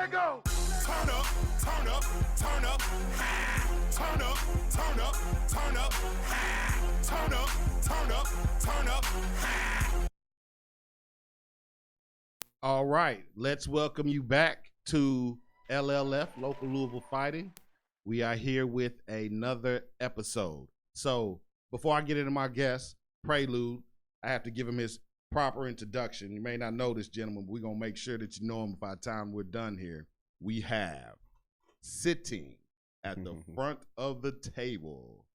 it go. Turn up, turn up, turn up, turn up, turn up, turn up, turn up, turn up, turn up. All right, let's welcome you back to LLF, Local Louisville Fighting. We are here with another episode. So before I get into my guest, Prelude, I have to give him his proper introduction. You may not know this gentleman, but we're going to make sure that you know him by the time we're done here. We have sitting at the front of the table,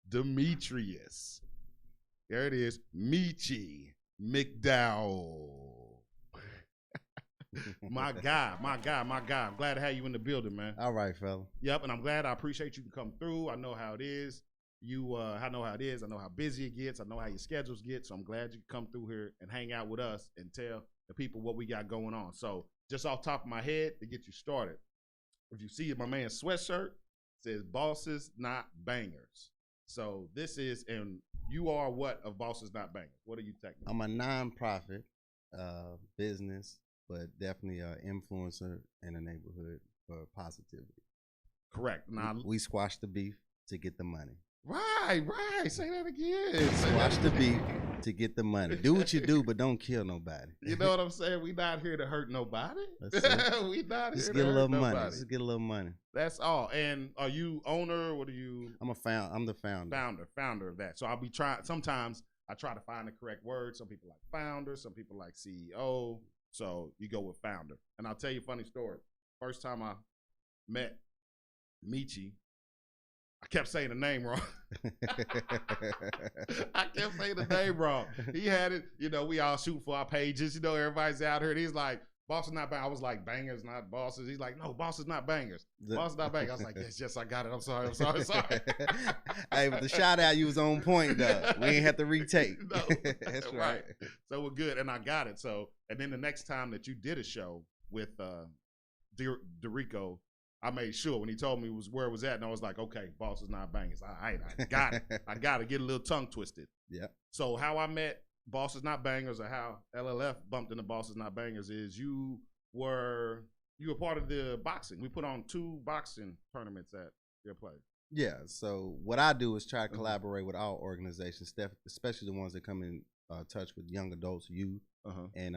Demetrius. There it is, Meechie Mcdowell. My guy. I'm glad to have you in the building, man. All right, fella. Yep, and I'm glad. I appreciate you to come through. I know how it is. I know how it is. I know how busy it gets. I know how your schedules get. So I'm glad you could come through here and hang out with us and tell the people what we got going on. So just off the top of my head, to get you started, if you see my man's sweatshirt, it says Bosses Not Bangers. So this is, and you are what of Bosses Not Bangers? What are you technically? I'm a nonprofit business, but definitely an influencer in the neighborhood for positivity. Correct. Now, we squash the beef to get the money. Right. Say that again. Squash the beef to get the money. Do what you do, but don't kill nobody. You know what I'm saying? We not here to hurt nobody. We not Just here get to a little hurt money. nobody. Just get a little money. That's all. And are you owner? What are you? I'm the founder. Founder of that. So I'll be trying. Sometimes I try to find the correct word. Some people like founder. Some people like CEO. So you go with founder. And I'll tell you a funny story. First time I met Meechie, I kept saying the name wrong. He had it, we all shoot for our pages. Everybody's out here. And he's like, Bosses Not Bangers. I was like, bangers, not bosses. He's like, no, Bosses Not Bangers. Bosses Not Bangers. I was like, yes, I got it. I'm sorry. Hey, but the shout out, you was on point, though. We ain't have to retake. No, that's right. So we're good. And I got it. So, and then the next time that you did a show with Derico, I made sure when he told me where it was at, and I was like, okay, Bosses Not Bangers. I got it. I got to get a little tongue twisted. Yeah. So how I met Bosses Not Bangers, or how LLF bumped into Bosses Not Bangers, is you were part of the boxing. We put on 2 boxing tournaments at your place. Yeah. So what I do is try to collaborate with all organizations, especially the ones that come in touch with young adults, youth, and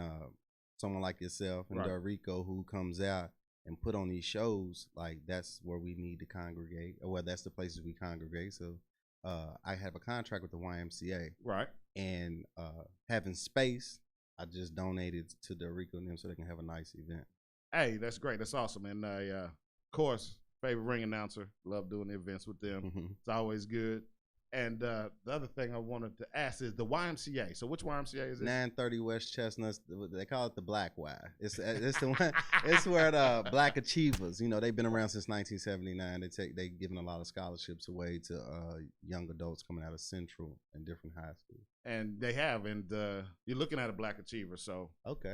someone like yourself and Derico, who comes out and put on these shows. Like, that's where we need to congregate, or that's the places we congregate. So I have a contract with the YMCA, right? And having space, I just donated to Derico and them so they can have a nice event. Hey, that's great. That's awesome. And of course, favorite ring announcer. Love doing the events with them. It's always good. And the other thing I wanted to ask is the YMCA. So which YMCA is this? 930 West Chestnuts. They call it the Black Y. It's the one. It's where the Black Achievers. They've been around since 1979. They giving a lot of scholarships away to young adults coming out of Central and different high schools. And they have, and you're looking at a Black Achiever. So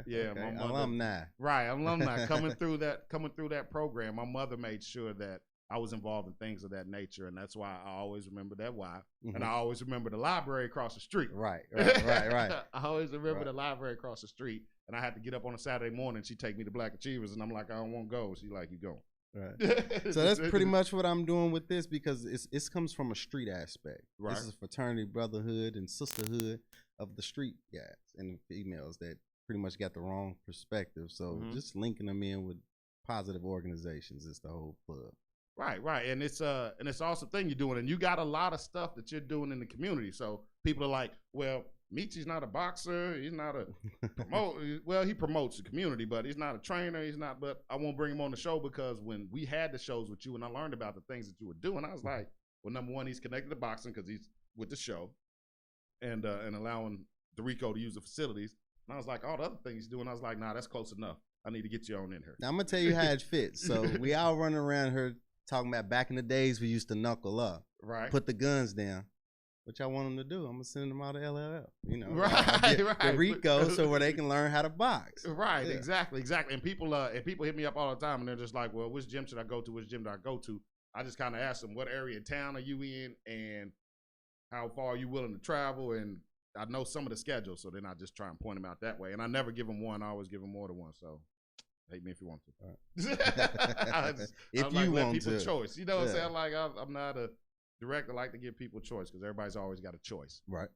yeah, my mother, alumni. Right, alumni coming through that program. My mother made sure that I was involved in things of that nature, and that's why I always remember that why. And I always remember the library across the street. Right. I always remember the library across the street, and I had to get up on a Saturday morning. She'd take me to Black Achievers, and I'm like, I don't want to go. She's like, you go. Right. So that's pretty much what I'm doing with this, because it comes from a street aspect. Right. This is a fraternity, brotherhood, and sisterhood of the street guys and females that pretty much got the wrong perspective. So just linking them in with positive organizations is the whole club. Right, and it's an awesome thing you're doing, and you got a lot of stuff that you're doing in the community. So people are like, well, Meechie's not a boxer, he's not a well, he promotes the community, but he's not a trainer, but I won't bring him on the show, because when we had the shows with you and I learned about the things that you were doing, I was like, well, number one, he's connected to boxing because he's with the show, and allowing Derico to use the facilities. And I was like, all the other things he's doing, I was like, nah, that's close enough. I need to get you on in here. Now, I'm gonna tell you how it fits. So we all running around here talking about back in the days we used to knuckle up, right? Put the guns down. What y'all want them to do? I'm gonna send them out to LLF, right. Rico, so where they can learn how to box. Right, yeah. Exactly. And people hit me up all the time, and they're just like, well, which gym should I go to? Which gym do I go to? I just kind of ask them, what area of town are you in, and how far are you willing to travel? And I know some of the schedules, so then I just try and point them out that way. And I never give them one. I always give them more than one. So Hate me if you want to. Right. If I'm you like, let want people to. choice. You know what I'm saying? Like I'm not a director. I like to give people choice because everybody's always got a choice. Right.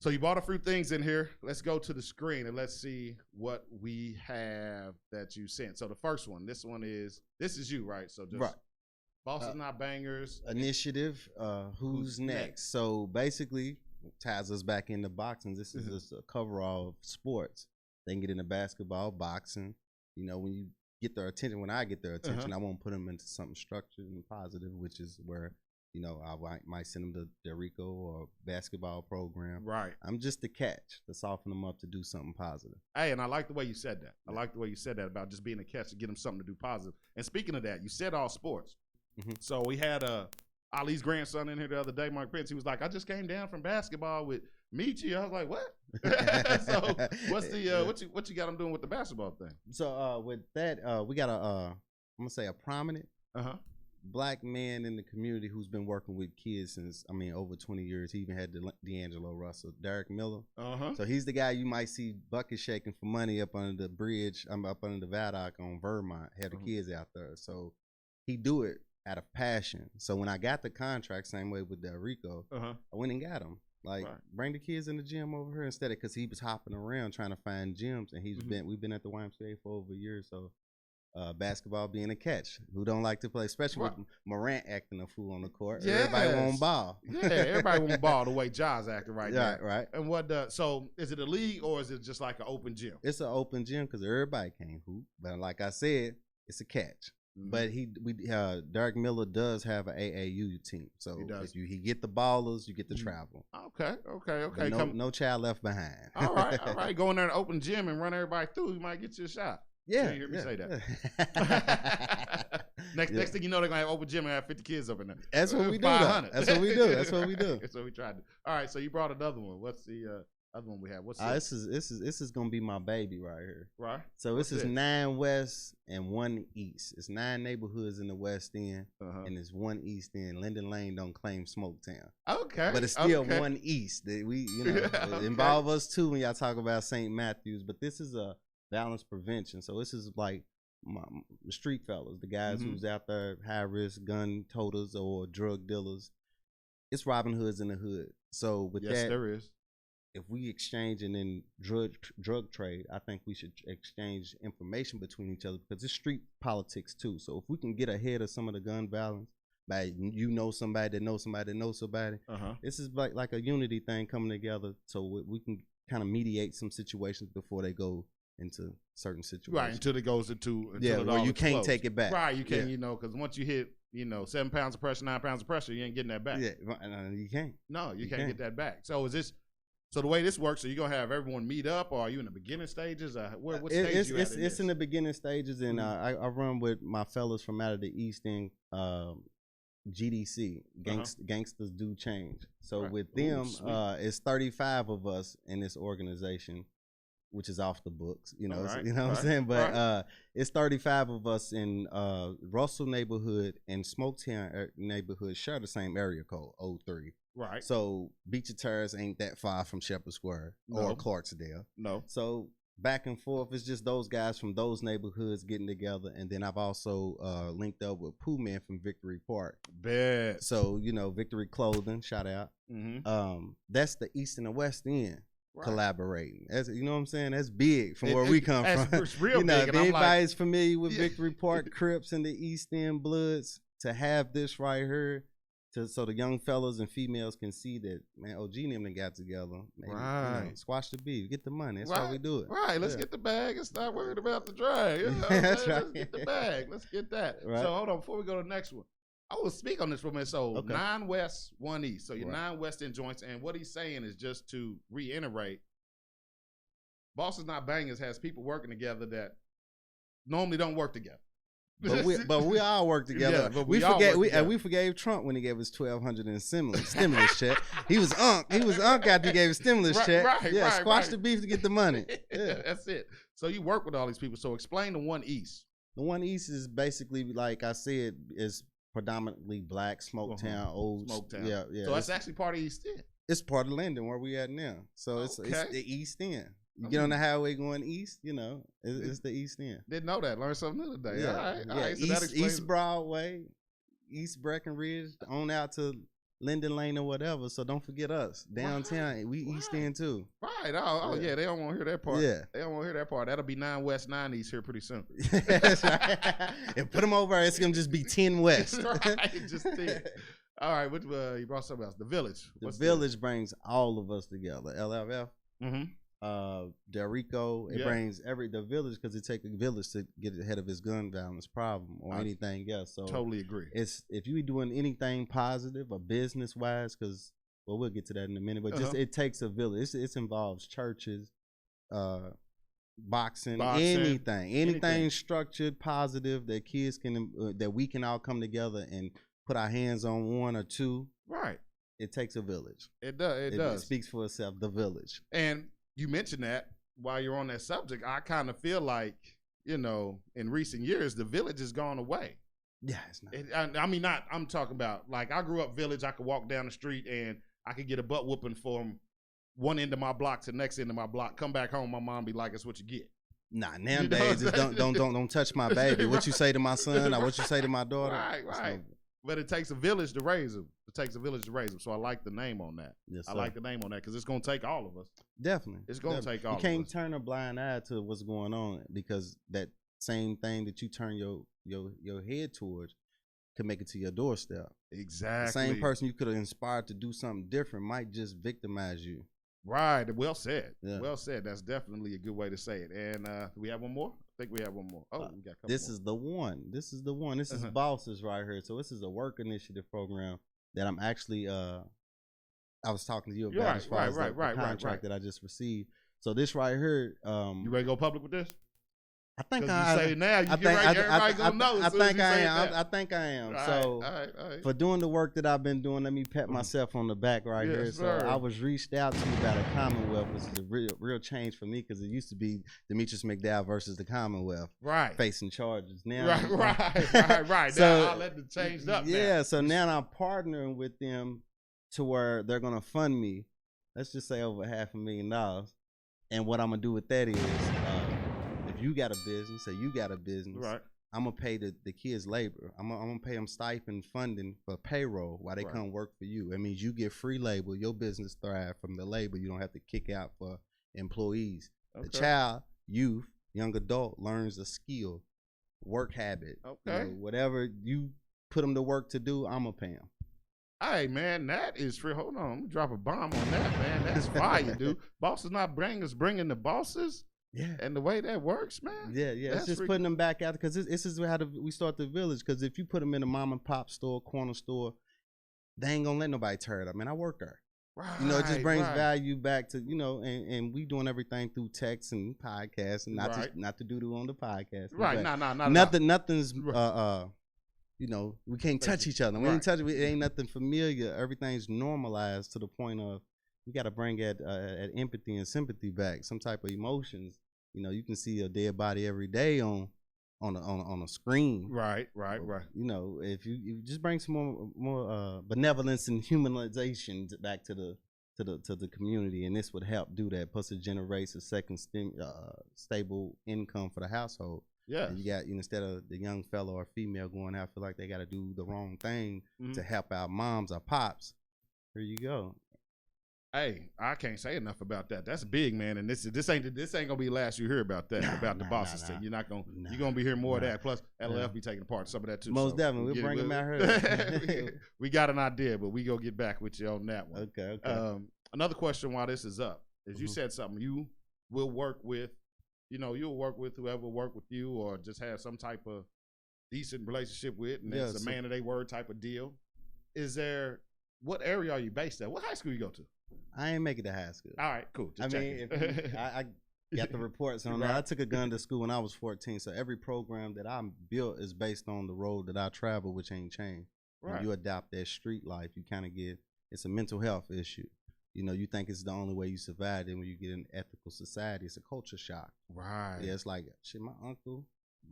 So you bought a few things in here. Let's go to the screen and let's see what we have that you sent. So the first one, this is you, right? So just Right. Bosses Not Bangers. Initiative, Who's next? So basically, ties us back into boxing. This is just a coverall of sports. They can get into basketball, boxing. You know, when you get their attention, when I get their attention, I won't put them into something structured and positive, which is where, you know, I might send them to Derico or basketball program. Right. I'm just the catch to soften them up to do something positive. Hey, and I like the way you said that. I like the way you said that about just being a catch to get them something to do positive. And speaking of that, you said all sports. So we had Ali's grandson in here the other day, Mark Prince. He was like, I just came down from basketball with Meechie. I was like, what? So what's the what you got him doing with the basketball thing? So with that, we got I'm gonna say a prominent black man in the community who's been working with kids since, I mean, over 20 years. He even had D'Angelo Russell, Derek Miller. So he's the guy you might see bucket shaking for money up under the bridge. I'm up under the Viaduct on Vermont. Had the kids out there. So he do it out of passion. So when I got the contract, same way with Derico, I went and got him. Like, bring the kids in the gym over here instead of, because he was hopping around trying to find gyms, and we've been at the YMCA for over a year. So basketball being a catch. Who don't like to play, especially with Morant acting a fool on the court. Everybody want ball. Yeah, everybody want ball the way Ja's acting right now. Right. And what? So is it a league or is it just like an open gym? It's an open gym because everybody can't hoop. But like I said, it's a catch. But Derek Miller does have an AAU team, so if he get the ballers, you get the travel. Okay. No child left behind. All right. Go in there and open gym and run everybody through. You might get you a shot. Yeah, you hear me say that. Next thing you know, they're gonna have open gym and have 50 kids up in there. That's what we do. That's what we do. That's what we do. That's what we tried to. All right, so you brought another one. What's the other one we have? What's this? This is gonna be my baby right here. Right. So this is 9 West and 1 East. It's 9 neighborhoods in the West End, and it's 1 East End. Linden Lane don't claim Smoketown. Okay. But it's still 1 East. We it involve us too when y'all talk about St. Matthews. But this is a violence prevention. So this is like the street fellas, the guys who's out there high risk gun toters or drug dealers. It's Robin Hoods in the hood. So with that, there is. If we exchange and in drug trade, I think we should exchange information between each other because it's street politics too. So if we can get ahead of some of the gun violence by somebody that knows somebody that knows somebody, this is like a unity thing coming together so we can kind of mediate some situations before they go into certain situations. Right, until it goes into where you can't take it back. Right, you can't, because once you hit 7 pounds of pressure, 9 pounds of pressure, you ain't getting that back. Yeah, you can't. No, you can't get that back. So so the way this works, so you're gonna have everyone meet up, or are you in the beginning stages? What stage you at? It's in the beginning stages, and I run with my fellas from out of the East End, GDC, Gangsters Do Change. So with them, it's 35 of us in this organization, which is off the books, you know what I'm saying? But it's 35 of us in Russell neighborhood and Smoketown neighborhood share the same area code, 03. Right. So Beecher Terrace ain't that far from Shepherd Square or Clarksdale. No. So back and forth, it's just those guys from those neighborhoods getting together. And then I've also linked up with Pooh Man from Victory Park. Bet. So, Victory Clothing, shout out. That's the East and the West End. Collaborating, you know what I'm saying? That's big from where we come from. It's real big. If anybody's familiar with Victory Park Crips and the East End Bloods, to have this right here, so the young fellas and females can see that, man, OG and them got together. Maybe, squash the beef, get the money. That's why we do it. Right. Let's get the bag and stop worried about the drag. That's right. Let's get the bag. Let's get that. Right. So hold on, before we go to the next one, I will speak on this for a minute. So 9 West, 1 East. So your 9 West End joints. And what he's saying is, just to reiterate, Bosses Not Bangers has people working together that normally don't work together. But we all work together. Yeah, we forgave Trump when he gave us $1,200 in stimulus check. He was unk after he gave us stimulus check. Squash the beef to get the money. Yeah, that's it. So you work with all these people. So explain the 1 East. The 1 East is basically, like I said, is predominantly black, Smoketown, old Smoketown. Yeah. So that's actually part of East End. It's part of Linden where we at now. So it's the East End. You get on the highway going east, you know, it's the East End. Didn't know that. Learned something new today. Yeah, All right. So East Broadway, East Breckenridge, on out to Linden Lane or whatever. So don't forget us downtown. We East End too. Right. Oh yeah. They don't want to hear that part. Yeah. They don't want to hear that part. That'll be 9 West 9 East here pretty soon. That's right. And put them over. It's gonna just be 10 West. Right. Just 10. All right. What you brought something else? The Village. The Village brings all of us together. LFF. Del Rico. It brings the Village because it takes a village to get ahead of his gun violence problem or anything else. So totally agree. It's if you doing anything positive or business wise, because we'll get to that in a minute. But just it takes a village. It involves churches, boxing, anything structured, positive that kids can that we can all come together and put our hands on one or two. Right. It takes a village. It does. It speaks for itself. The Village. And you mentioned that while you're on that subject, I kind of feel like, you know, in recent years, the Village has gone away. Yeah, it's not. I mean, I'm talking about, like, I grew up Village. I could walk down the street and I could get a butt whooping from one end of my block to the next end of my block. Come back home, my mom be like, "It's what you get." Nah, nowadays, you know don't touch my baby. What you say to my son or what you say to my daughter. Right. But it takes a village to raise them. So I like the name on that. Yes, I like the name on that because it's going to take all of us. Definitely. It's going to take all of us. You can't turn a blind eye to what's going on because that same thing that you turn your head towards could make it to your doorstep. Exactly. The same person you could have inspired to do something different might just victimize you. Right. Well said. Yeah. Well said. That's definitely a good way to say it. And do we have one more? I think we have one more. Oh, we got a couple This more. is the one. This is the one. This is Bosses right here. So this is a work initiative program that I'm actually I was talking to you about as far as the contract that I just received. So this right here, you ready to go public with this? I think everybody gonna know. I think I am. So for doing the work that I've been doing, let me pat myself on the back right here. So I was reached out to by the Commonwealth, which is a real change for me because it used to be Demetrius Mcdowell versus the Commonwealth, facing charges. Now, right. So, now I'll let them change up. Yeah. So now I'm partnering with them to where they're gonna fund me. Let's just say over $500,000. And what I'm gonna do with that is. You got a business, or you got a business. Right. I'm gonna pay the kids labor. I'm gonna pay them stipend funding for payroll while they come work for you. That means you get free labor. Your business thrive from the labor. You don't have to kick out for employees. Okay. The child, youth, young adult learns a skill, work habit. Okay. You know, whatever you put them to work to do, I'm gonna pay them. Hey man, that is free. Hold on, let me drop a bomb on that, man. That's fire, dude. Bosses not bringing the bosses. Yeah, and the way that works, man. Yeah. It's just putting them back out because this is how we start the village. Because if you put them in a mom and pop store, corner store, they ain't gonna let nobody tear it up. Man, I work there. Right. You know, it just brings value back to and we doing everything through text and podcasts, and not to do on the podcast. Right. Nothing's we can't touch each other. We ain't touch. It ain't nothing familiar. Everything's normalized to the point of. We got to bring that empathy and sympathy back, some type of emotions. You know, you can see a dead body every day on a screen. Right. You know, if you just bring some more benevolence and humanization back to the community, and this would help do that. Plus, it generates a second stable income for the household. Yeah, you got instead of the young fellow or female going out feel like they got to do the wrong thing to help our moms or pops. Here you go. Hey, I can't say enough about that. That's big, man. And this ain't gonna be the last you hear about that about the bosses thing. You're gonna be hearing more of that. Plus, LF be taking part some of that too. Most definitely, we'll bring them out here. We got an idea, but we gonna get back with you on that one. Okay. Another question while this is up is you said something. You will work with, you'll work with whoever work with you, or just have some type of decent relationship with, and it's a man of their word type of deal. What area are you based at? What high school you go to? I ain't make it to high school. All right, cool. Just I got the reports on that. I took a gun to school when I was 14, so every program that I built is based on the road that I travel, which ain't changed. Right. When you adopt that street life, you kind of it's a mental health issue. You think it's the only way you survive. Then when you get in ethical society, it's a culture shock. Right. Yeah, it's like, shit, my uncle,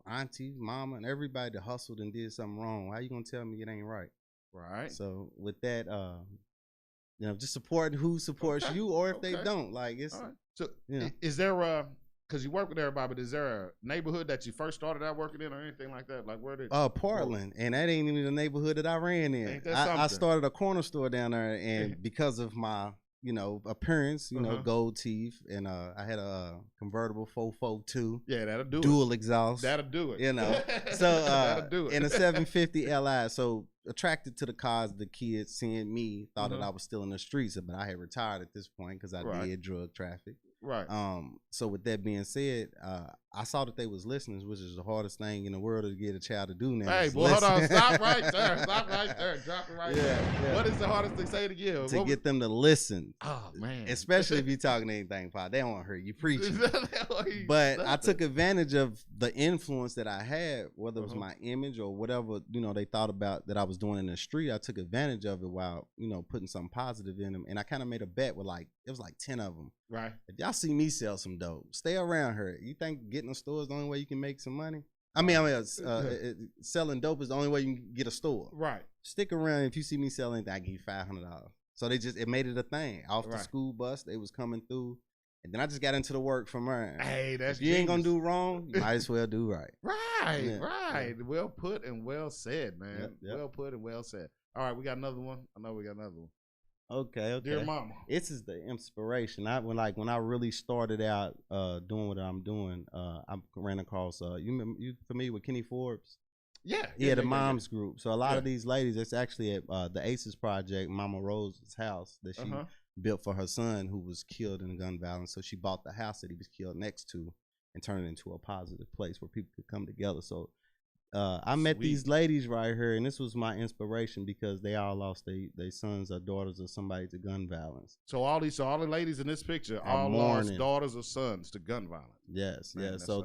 auntie, mama, and everybody that hustled and did something wrong. How you gonna tell me it ain't right? Right. So with that, just supporting who supports you, or if they don't, like it's. Right. So is there because you work with everybody, but is there a neighborhood that you first started out working in or anything like that? Like where did Portland, and that ain't even the neighborhood that I ran in. Ain't that I started a corner store down there, and because of my appearance, gold teeth, and I had a convertible 442. Yeah, that'll do dual it. exhaust. That'll do it. So that'll do it. And a 750 Li. So attracted to the cars, the kids seeing me thought that I was still in the streets, but I had retired at this point because I did drug traffic. Right. So with that being said, I saw that they was listening, which is the hardest thing in the world to get a child to do now. Hey, boy, hold on. Stop right there. Stop right there. Drop it right there. Yeah. What is the hardest thing say to you? To get them to listen. Oh, man. Especially if you're talking anything, Pop. They don't want to hear you preaching. But I took advantage of the influence that I had, whether it was my image or whatever, they thought about that I was doing in the street. I took advantage of it while, putting something positive in them. And I kind of made a bet with it was like 10 of them. Right. If y'all see me sell some dope, stay around her. You think getting a store is the only way you can make some money? Selling dope is the only way you can get a store. Right. Stick around. If you see me selling anything, I give you $500. So it made it a thing. Off the school bus, they was coming through. And then I just got into the work from there. Hey, that's if you ain't gonna do wrong, you might as well do right. Right. Well put and well said, man. Yep. Well put and well said. All right, we got another one. I know we got another one. Okay. Dear Mama. This is the inspiration. When I really started out doing what I'm doing, I ran across you familiar with Kenny Forbes? Yeah. The moms group. So a lot of these ladies, it's actually at the ACES project, Mama Rose's house that she built for her son who was killed in gun violence. So she bought the house that he was killed next to and turned it into a positive place where people could come together. So I met these ladies right here, and this was my inspiration because they all lost their sons or daughters or somebody to gun violence. So all the ladies in this picture all lost daughters or sons to gun violence. Yes, man, yes. So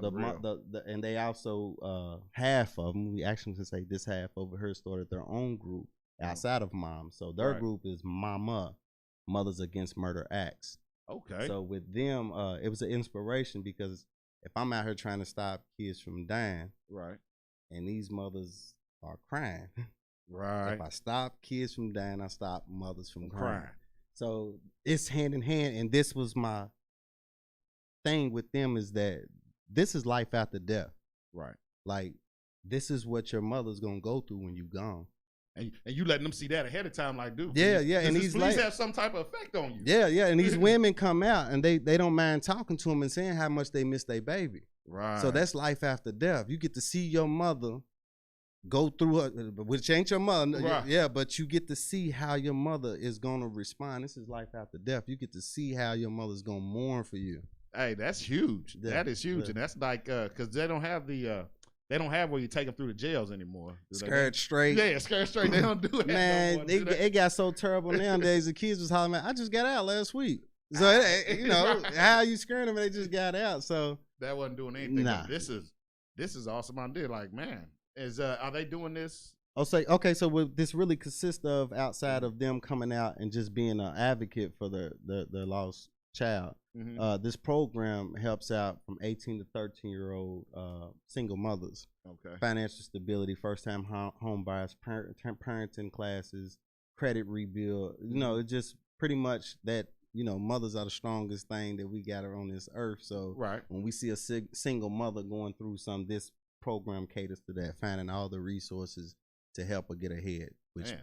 and they also half of them, we actually can say this half over here started their own group outside of mom. So their group is Mama, Mothers Against Murder Acts. Okay. So with them, it was an inspiration because if I'm out here trying to stop kids from dying, right. And these mothers are crying. Right. If I stop kids from dying, I stop mothers from crying. So it's hand in hand. And this was my thing with them is that this is life after death. Right. Like, this is what your mother's going to go through when you're gone. And you letting them see that ahead of time, like, dude. Yeah. And these police have some type of effect on you. Yeah. And these women come out and they don't mind talking to them and saying how much they miss their baby. Right. So that's life after death. You get to see your mother go through which ain't your mother. Right. Yeah, but you get to see how your mother is going to respond. This is life after death. You get to see how your mother's going to mourn for you. Hey, that's huge. Yeah. That is huge. Yeah. And that's like, because they don't have they don't have where you take them through the jails anymore. Scared straight. Yeah, scared straight. They don't do it. Man, no it got so terrible nowadays. The kids was hollering, I just got out last week. So, how you scaring them and they just got out. So that wasn't doing anything. Nah. This is awesome idea. Like, man, are they doing this? Okay, so what this really consists of outside of them coming out and just being an advocate for their lost child, this program helps out from 18 to 13-year-old single mothers. Okay. Financial stability, first-time home buyers, parenting classes, credit rebuild. It's just pretty much that. Mothers are the strongest thing that we got on this earth. So when we see a single mother going through this program caters to that, finding all the resources to help her get ahead. Which,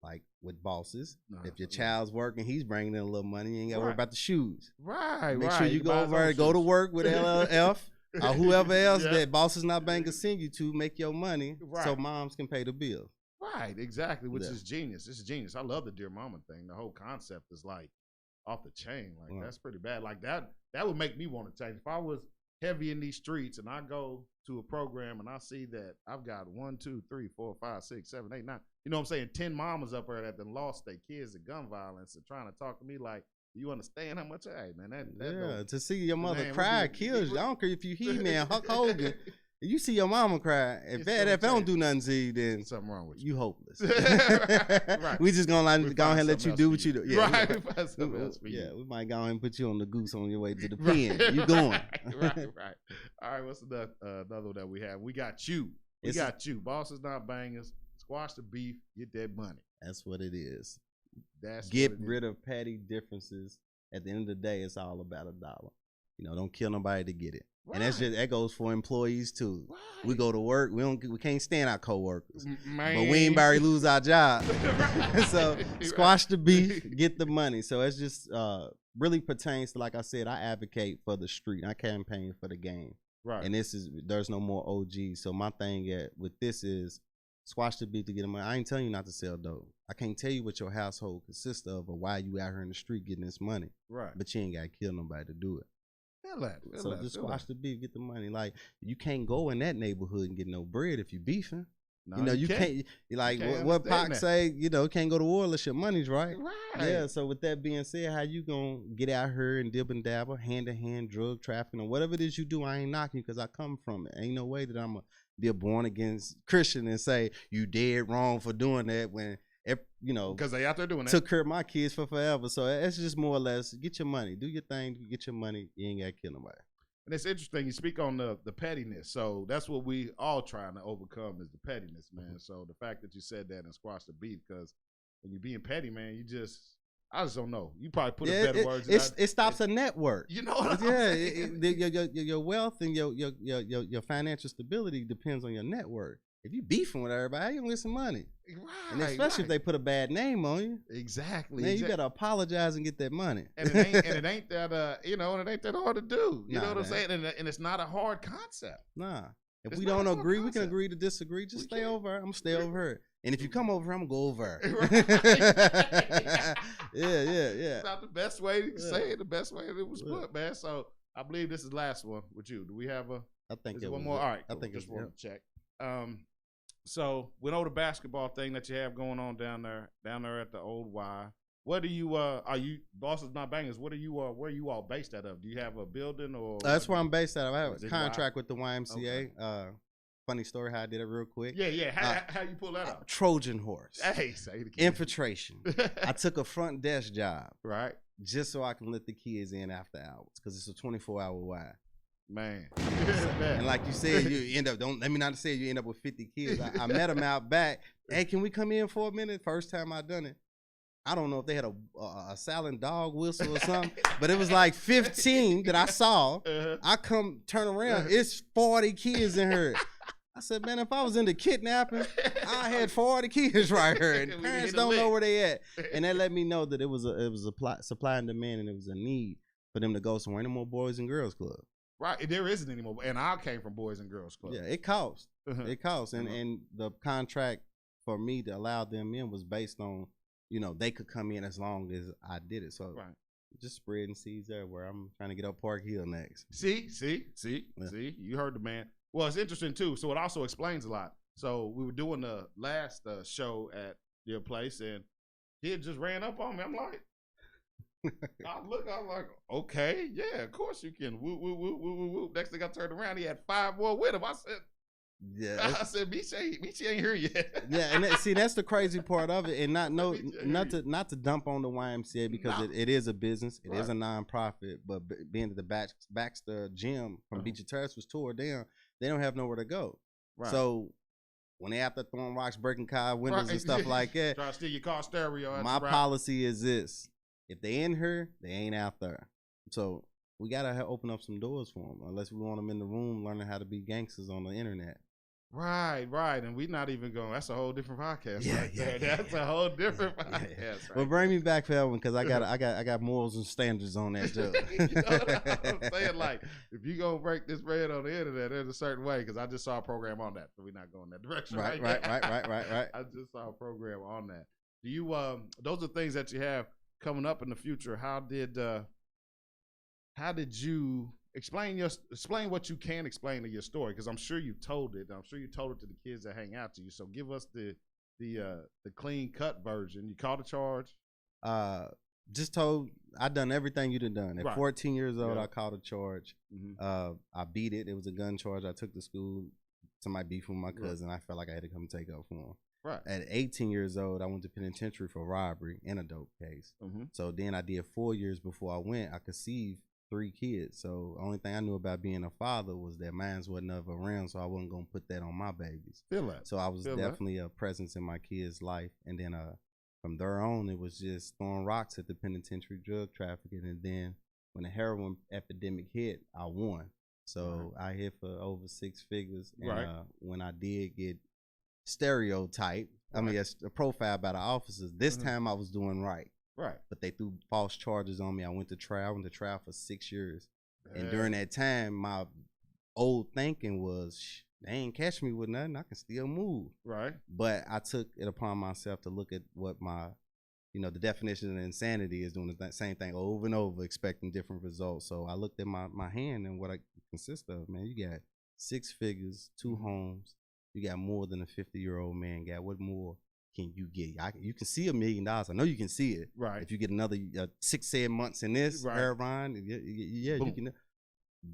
like with bosses, if your child's working, he's bringing in a little money. You ain't got to worry about the shoes. Right. Make sure you go over and go to work with LLF or whoever else that boss is not banking send you to make your money so moms can pay the bills. Right. Exactly. Which is genius. It's genius. I love the Dear Mama thing. The whole concept is like off the chain. Like that's pretty bad. Like that would make me want to change. If I was heavy in these streets and I go to a program and I see that I've got 1, 2, 3, 4, 5, 6, 7, 8, 9, 10 mamas up there that done lost their kids to gun violence and trying to talk to me like, you understand how much? Hey man, to see your mother cry kills you. I don't care if you He-Man, Hulk Hogan. You see your mama cry. If I don't do nothing to you, then something wrong with you. Hopeless. Right. We just gonna go ahead and let you do what you do. Yeah, right. We might go ahead and put you on the goose on your way to the pen. You going? Right. All right. What's another one that we have? We got you. Got you. Bosses not bangers. Squash the beef. Get that money. That's what it is. Get rid of petty differences at the end of the day, it's all about $1. You know, don't kill nobody to get it. Right. And that goes for employees too. Right. We go to work, we can't stand our coworkers, Man. but we ain't about to lose our job. Right. So squash the beef, get the money. So it's just really pertains to, like I said, I advocate for the street. I campaign for the game. Right. And there's no more OGs. So my thing with this is squash the beef to get the money. I ain't telling you not to sell dope. I can't tell you what your household consists of or why you out here in the street getting this money. Right. But you ain't got to kill nobody to do it. So just squash the beef, get the money. Like, you can't go in that neighborhood and get no bread if you beefing. No, you know, you can't. Like what Pac say, you know, can't go to war unless your money's right. Right. Yeah. So with that being said, how you gonna get out here and dib and dabble, hand to hand drug trafficking or whatever it is you do? I ain't knocking you because I come from it. Ain't no way that I'm gonna be a born again Christian and say you dead wrong for doing that when, you know, because they out there doing that. Took care of my kids for forever. So it's just more or less get your money, do your thing, get your money. You ain't gotta kill nobody. And it's interesting you speak on the pettiness. So that's what we all trying to overcome is the pettiness, man. So the fact that you said that and squash the beef, because when you're being petty, man, I just don't know. You probably put a better words. It stops a network. You know what I'm saying? Your wealth and your financial stability depends on your network. If you beefing with everybody, how you gonna get some money? Right. And especially if they put a bad name on you. Exactly. Man, you better apologize and get that money. And it ain't that you know, and it ain't that hard to do. You know what I'm saying? And it's not a hard concept. Nah. If we don't agree, we can agree to disagree. Just stay over here. I'm gonna stay over here. And if you come over here, I'm gonna go over here. Yeah. It's not the best way to say it, the best way it was put, man. So I believe this is the last one with you. Do we have I think it one more? All right. Cool. I think just want to check. So we know the basketball thing that you have going on down there at the old Y. What do you are you Boston's Not Bangers? What are you where are you all based out of? Do you have a building or? That's where I'm based out of. I have a contract with the YMCA. Okay. Funny story how I did it real quick. Yeah. How you pull that up? Trojan horse. Hey, say it again. Infiltration. I took a front desk job. Right. Just so I can let the kids in after hours because it's a 24-hour Y. Man. And like you said, you end up, don't let me not say you end up with 50 kids. I met them out back. Hey, can we come in for a minute? First time I done it. I don't know if they had a silent dog whistle or something, but it was like 15 that I saw. I come turn around, it's 40 kids in here. I said, man, if I was into kidnapping, I had 40 kids right here, and parents don't know where they at. And that let me know that it was a supply and demand, and it was a need for them to go somewhere. No more Boys and Girls Club. Right, there isn't anymore, and I came from Boys and Girls Club. Yeah, it costs. It costs, and the contract for me to allow them in was based on, you know, they could come in as long as I did it. So just spreading seeds everywhere. I'm trying to get up Park Hill next. See, you heard the man. Well, it's interesting too. So it also explains a lot. So we were doing the last show at your place, and he had just ran up on me. I'm like. I'm like, okay, yeah, of course you can. Woo, woo, woo, woo, woo, woo. Next thing I turned around, he had 5 more with him. I said, Meechie ain't here yet. Yeah, and that's the crazy part of it, and not to dump on the YMCA because it is a business, it is a nonprofit, but being that the Baxter Gym from Beach Terrace was tore down, they don't have nowhere to go. Right. So when they out there throwing rocks, breaking car windows and stuff like that, try to steal your car stereo. My policy is this. If they in here, they ain't out there. So we got to open up some doors for them, unless we want them in the room learning how to be gangsters on the internet. Right. And we're not even going. That's a whole different podcast. That's a whole different podcast. Right? Well, bring me back for that one because I got morals and standards on that too. You know what I'm saying? Like, if you gonna break this bread on the internet, there's a certain way. Because I just saw a program on that, so we're not going that direction. Right. I just saw a program on that. Do you? Those are things that you have coming up in the future. How did you explain what you can explain to your story? Because I'm sure you told it. I'm sure you told it to the kids that hang out to you. So give us the clean cut version. You caught a charge? Just told I done everything you'd have done. At 14 years old, I caught a charge. I beat it. It was a gun charge. I took to school. Somebody beefed with my cousin. I felt like I had to come take up for him. Right. At 18 years old, I went to penitentiary for robbery and a dope case. So then I did 4 years before I went. I conceived 3 kids. So the only thing I knew about being a father was that mine wasn't ever around, so I wasn't going to put that on my babies. Feel that. So I was definitely a presence in my kids' life. And then from there on, it was just throwing rocks at the penitentiary, drug trafficking, and then when the heroin epidemic hit, I won. So I hit for over 6 figures, and when I did get stereotyped, I mean, a profile by the officers, this time I was doing right. Right. But they threw false charges on me. I went to trial. I went to trial for 6 years. And during that time, my old thinking was, they ain't catch me with nothing. I can still move. Right. But I took it upon myself to look at what my, the definition of insanity is, doing the same thing over and over, expecting different results. So I looked at my hand and what I consist of, man. You got 6 figures, 2 homes. You got more than a 50-year-old man got. What more can you get? You can see $1 million. I know you can see it. Right. If you get another 6-7 months in this heroin, you can.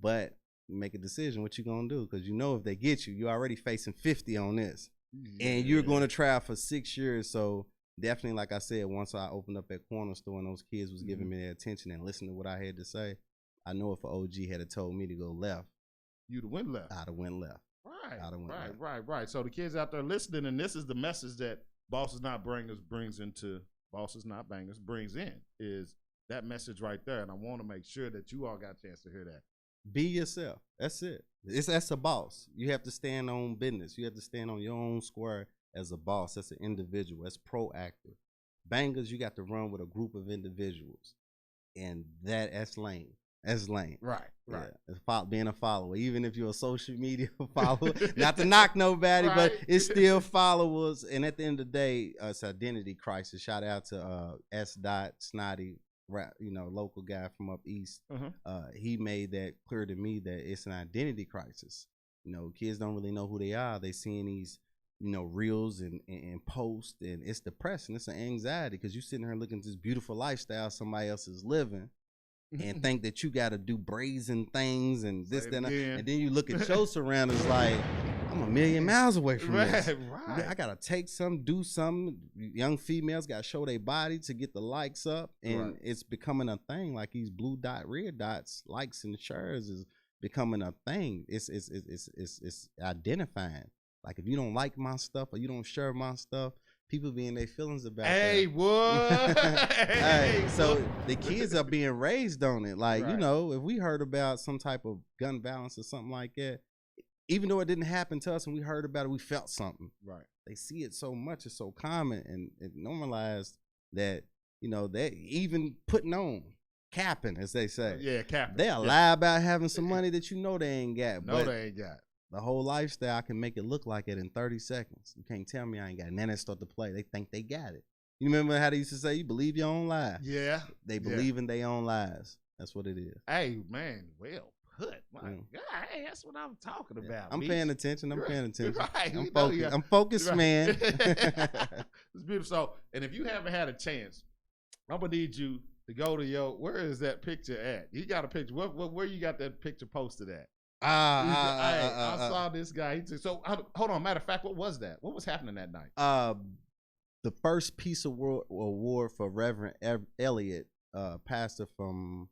But make a decision what you gonna do, because if they get you, you're already facing 50 on this, and you're going to trial for 6 years. So definitely, like I said, once I opened up that corner store and those kids was giving me their attention and listening to what I had to say, I know if an OG had told me to go left, you'd have went left. I'd have went left. Right. So the kids out there listening, and this is the message that Bosses Not Bangers brings in, is that message right there. And I want to make sure that you all got a chance to hear that. Be yourself. That's it. That's a boss. You have to stand on business. You have to stand on your own square as a boss. That's an individual. That's proactive. Bangers, you got to run with a group of individuals, and that's lame. That's lame. Right. Yeah. Being a follower, even if you're a social media follower, not to knock nobody, but it's still followers. And at the end of the day, it's identity crisis. Shout out to S. Snotty, local guy from up east. He made that clear to me that it's an identity crisis. Kids don't really know who they are. They seeing these, reels and posts, and it's depressing. It's an anxiety, because you sitting here looking at this beautiful lifestyle somebody else is living, and think that you got to do brazen things and this, that, and then you look at your surroundings like, I'm 1,000,000 miles away from this. Right. I gotta take some, do something. Young females gotta show their body to get the likes up, and it's becoming a thing. Like these blue dot, red dots, likes and shares is becoming a thing. It's identifying. Like if you don't like my stuff or you don't share my stuff, people be in their feelings about that. What? Hey, so the kids are being raised on it. Like, if we heard about some type of gun violence or something like that, even though it didn't happen to us and we heard about it, we felt something. Right. They see it so much, it's so common and it normalized that, they even putting on, capping, as they say. Yeah, capping. They lie about having some money that they ain't got. They ain't got. The whole lifestyle can make it look like it in 30 seconds. You can't tell me I ain't got it. And then they start to play. They think they got it. You remember how they used to say, you believe your own lie? Yeah. They believe in their own lies. That's what it is. Hey, man, well put. My God, hey, that's what I'm talking about. I'm paying attention. I'm paying attention. Right. I'm focused. I'm focused, man. It's beautiful. So, and if you haven't had a chance, I'm going to need you to go to where is that picture at? You got a picture. Where you got that picture posted at? I saw this guy. So hold on. Matter of fact, what was that? What was happening that night? The first Peace Award for Reverend Elliott, pastor from.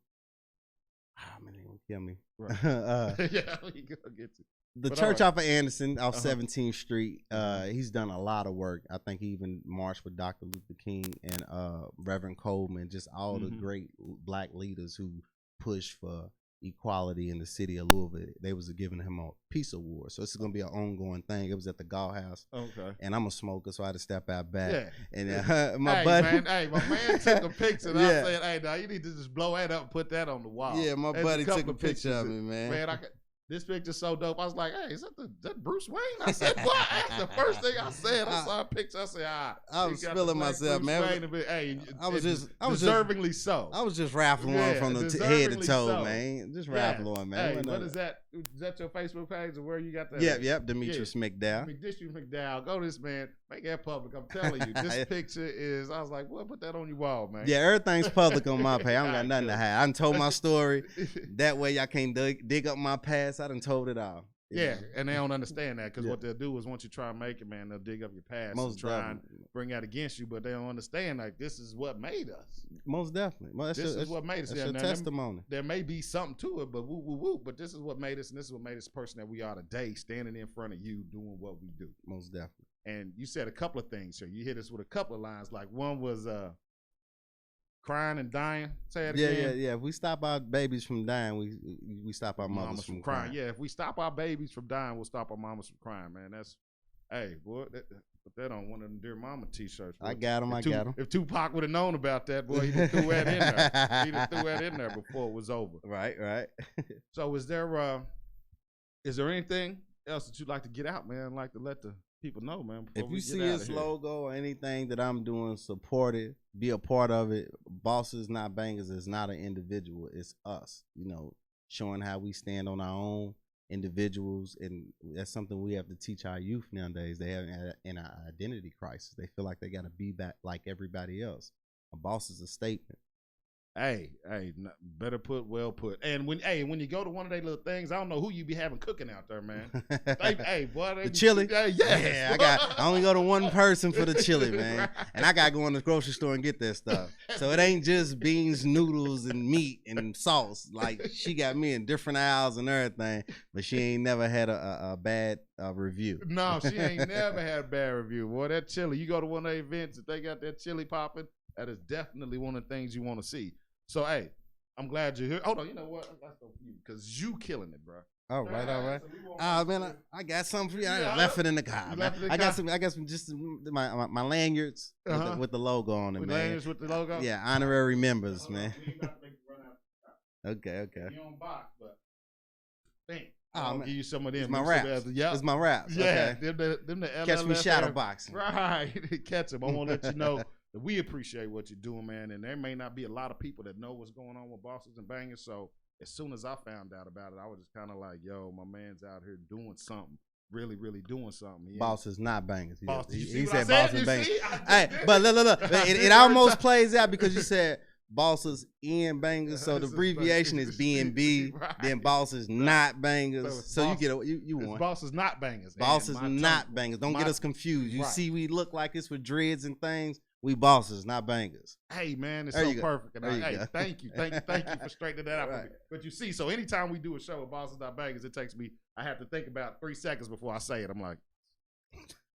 Man, they gonna kill me. Right. Yeah, we gonna get you. The church off of Anderson, off 17th Street. He's done a lot of work. I think he even marched with Dr. Luther King and Reverend Coleman, just all the great black leaders who push for equality in the city of Louisville. They was giving him a Peace Award, so it's gonna be an ongoing thing. It was at the Gall House. Okay. And I'm a smoker, so I had to step out back. Yeah. And my buddy, my man took a picture. And I said, "Hey, now you need to just blow that up and put that on the wall." Yeah, my buddy took a picture of me, man. Man, this picture's so dope. I was like, "Hey, is that Bruce Wayne?" I said, "What?" That's the first thing I said. I saw a picture. I said, I was feeling myself, man. Hey, I was deservingly so. I was just raffling on from the head to toe, man. Just raffling on, man. Hey, what is that? Is that your Facebook page or where you got that? Yep. Demetrius Mcdowell. Mcdowell. Go to this, man. Make that public. I'm telling you, this picture is. I was like, "Well, put that on your wall, man." Yeah, everything's public on my page. I don't got nothing to hide. I done told my story. That way, y'all can't dig up my past. I done told it all. Yeah, and they don't understand that because what they'll do is once you try and make it, man, they'll dig up your past and try and bring that against you, but they don't understand like this is what made us. Most definitely. This is what made us. That's your testimony. There may be something to it, but woo, but this is what made us, and this is what made us the person that we are today, standing in front of you doing what we do. Most definitely. And you said a couple of things here. You hit us with a couple of lines. Like one was crying and dying. Say it again. Yeah. If we stop our babies from dying, we stop our mothers from crying. Yeah, if we stop our babies from dying, we'll stop our mamas from crying, man. That's, hey, boy, put that on one of them Dear Mama t-shirts. Boy. I got them. If Tupac would have known about that, boy, he'd have threw that in there. He'd have threw that in there before it was over. Right. So is there anything else that you'd like to get out, man? Like to let the people know, man. If you see his logo or anything that I'm doing, support it, be a part of it. Bosses Not Bangers is not an individual, it's us, showing how we stand on our own individuals, and that's something we have to teach our youth nowadays. They have an identity crisis. They feel like they got to be back like everybody else. A boss is a statement. Hey, better put, well put. And when you go to one of their little things, I don't know who you be having cooking out there, man. The chili. Yeah, I only go to one person for the chili, man. Right. And I gotta go in the grocery store and get that stuff. So it ain't just beans, noodles, and meat and sauce. Like, she got me in different aisles and everything, but she ain't never had a bad review. No, she ain't never had a bad review. Boy, that chili. You go to one of the events, if they got that chili popping, that is definitely one of the things you want to see. So, hey, I'm glad you're here. Hold on, you know what? I got something for you because you killing it, bro. All right. So man, I got something for you. I left it in the car. I got some just my lanyards with the logo on it, man. Lanyards with the logo? Yeah, honorary members, man. Okay. You on box, but think. I'll give you some of them. It's my raps. Yep. It's my raps. Yeah, okay. them the LLF Catch me shadow boxing. Right, catch them. I want to let you know that we appreciate what you're doing, man. And there may not be a lot of people that know what's going on with Bosses and Bangers. So as soon as I found out about it, I was just kind of like, yo, my man's out here doing something. Really, really doing something. Bosses Not Bangers. He said Bosses and Bangers. Hey, but look. It almost plays out because you said Bosses and Bangers, so the abbreviation is B&B. Right. Then Bosses Not Bangers. So you get you won. Bosses Not Bangers. Bosses Not Bangers. Don't get us confused. You see, we look like it's with dreads and things. We Bosses, not Bangers. Hey man, it's so perfect. And thank you for straightening that out. Right. But you see, so anytime we do a show with Bosses Not Bangers, it takes me. I have to think about 3 seconds before I say it. I'm like.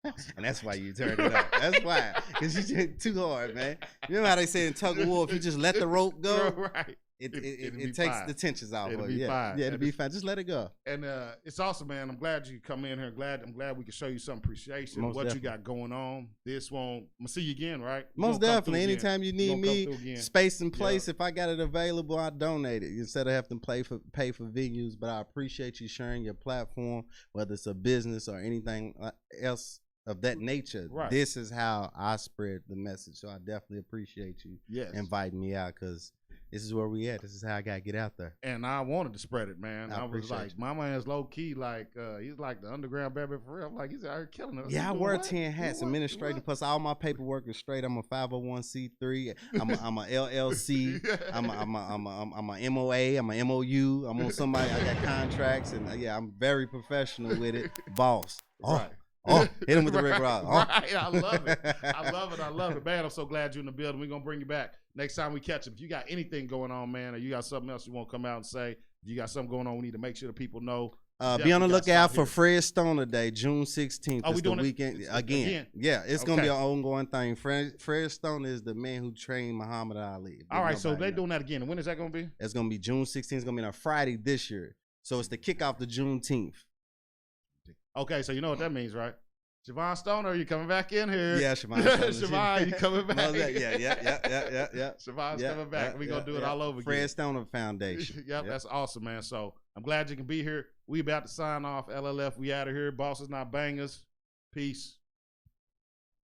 And that's why you turned it up. That's why. Because you did too hard, man. You know how they say in tug of war, if you just let the rope go, right. It takes the tensions out. It'll be fine. Yeah, it'll be fine. Just let it go. And it's awesome, man. I'm glad you come in here. I'm glad we can show you some appreciation of what you got going on. I'm gonna see you again, right? Most definitely. Anytime you need me, space and place. If I got it available, I donate it instead of having to pay for venues. But I appreciate you sharing your platform, whether it's a business or anything else of that nature. Right. This is how I spread the message. So I definitely appreciate you inviting me out, because this is where we at. This is how I got to get out there. And I wanted to spread it, man. I was like, my man's low key, like, he's like the underground baby for real. I'm like, he's out here killing us. Yeah, I wear 10 hats, administrative, plus all my paperwork is straight. I'm a 501c3. I'm a LLC. I'm a MOA. I'm a MOU. I'm on somebody. I got contracts, and I'm very professional with it. Boss. Right. Oh, hit him with the Rick Ross. Oh. Right, I love it. I love it, man. I'm so glad you're in the building. We're gonna bring you back next time we catch him. If you got anything going on, man, or you got something else you want to come out and say, if you got something going on, we need to make sure the people know. Be on the lookout for Fred Stoner Day, June 16th. It's the weekend again. Yeah, it's gonna be an ongoing thing. Fred Stoner is the man who trained Muhammad Ali. All right, so they're doing that again. And when is that gonna be? It's gonna be June 16th. It's gonna be on a Friday this year. So it's the kickoff to Juneteenth. Okay, so you know what that means, right? Siobhan Stoner, are you coming back in here? Yeah, Siobhan Stoner. Siobhan, you coming back? Yeah. Siobhan's coming back. We're going to do it all over again. Fred Stoner Foundation. Yep, that's awesome, man. So I'm glad you can be here. We about to sign off. LLF, we out of here. Bosses Not Bangers. Peace.